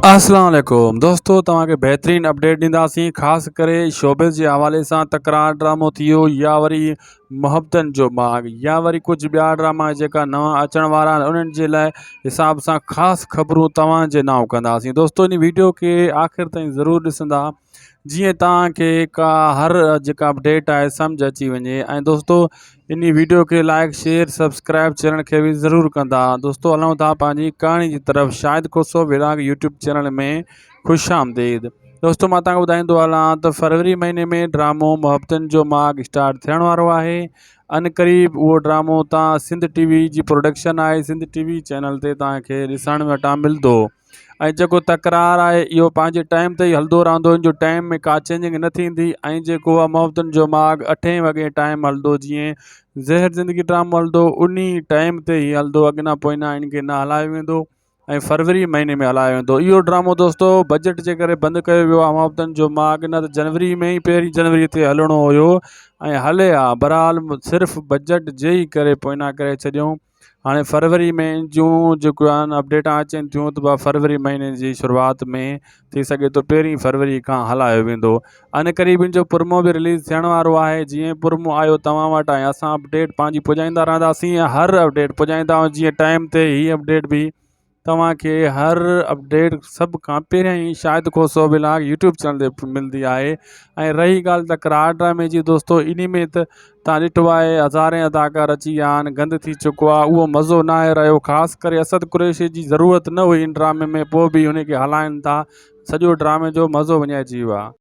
अस्सलाम वालेकुम दोस्तों, तव्हांखे बेहतरीन अपडेट ॾींदासीं। ख़ासि करे शोबिस जे हवाले सां तकरार ड्रामो थी वियो या वरी मुहब्बतनि जो बाग़ या वरी कुझु ॿिया ड्रामा जेका नवां अचण वारा आहिनि उन्हनि जे लाइ हिसाब सां ख़ासि ख़बरूं तव्हांजे नाम कंदासीं। दोस्तों, इन वीडियो खे आख़िर ताईं ज़रूरु ॾिसंदा जीअं तव्हांखे का हर जेका अपडेट आहे सम्झ अची वञे। ऐं दोस्तों, इन वीडियो के लाइक शेयर सब्सक्राइब चैनल के भी ज़रूर कंदा। दोस्तों, हलूं था पंहिंजी कहानी की तरफ। शाहिद खुसरो विराग यूट्यूब चैनल में खुश आमदीद। दोस्तों, मां तव्हांखे ॿुधाईंदो हलां त फरवरी महीने में ड्रामो मुहब्बतनि जो बाग़ स्टार्ट थियण वारो आहे। अनक़रीब उहो ड्रामो तव्हां सिंध टीवी जी प्रोडक्शन आहे, सिंध टीवी चैनल ते तव्हांखे ॾिसण वटां मिलंदो। ऐं जेको तकरार आहे इहो पंहिंजे टाइम ते ई हलंदो रहंदो, इन जो टाइम में का चेंजिंग न थींदी। ऐं जेको आहे मुहब्बतनि जो बाग़ 8 वॻे टाइम हलंदो, जीअं ज़हर ज़िंदगी ड्रामो हलंदो उन टाइम ते ई हलंदो, अॻियां पोइयां इनखे न हलायो वेंदो। ऐं फरवरी महीने में हलायो वेंदो इहो ड्रामो। दोस्तों, बजट जे करे बंदि कयो वियो आहे मुहब्बतनि जो बाग़, न त जनवरी में ई 1 जनवरी ते हलणो हुयो ऐं हले हा। बहरहाल सिर्फ़ु बजट जे ई करे पोइयां करे छॾियऊं। हाणे फरवरी में जूं जेको आहिनि अपडेटां अचनि थियूं त फरवरी महीने जी शुरूआति में थी सघे तो 1 फरवरी खां हलायो वेंदो। अनक़रीब इन जो प्रोमो बि रिलीज़ थियण वारो आहे। जीअं प्रोमो आयो तव्हां वटि ऐं असां अपडेट पंहिंजी पुॼाईंदा रहंदासीं, हर अपडेट पुॼाईंदा आहियूं। जीअं टाइम ते ही अपडेट बि तव्हांखे हर अपडेट सभ खां पहिरियां ई शाहिद खुसरो विराग यूट्यूब चैनल ते मिलंदी आहे। ऐं रही ॻाल्हि तकरार ड्रामे जी, दोस्तों, इन में त तव्हां ॾिठो आहे हज़ारे अदाकार अची विया आहिनि, गंद थी चुको आहे, उहो मज़ो न आहे रहियो। ख़ासि करे असद कुरैशी जी ज़रूरत न हुई इन ड्रामे में, पोइ बि हुनखे हलाइनि था, सॼो ड्रामे जो मज़ो विञाइजी वियो आहे।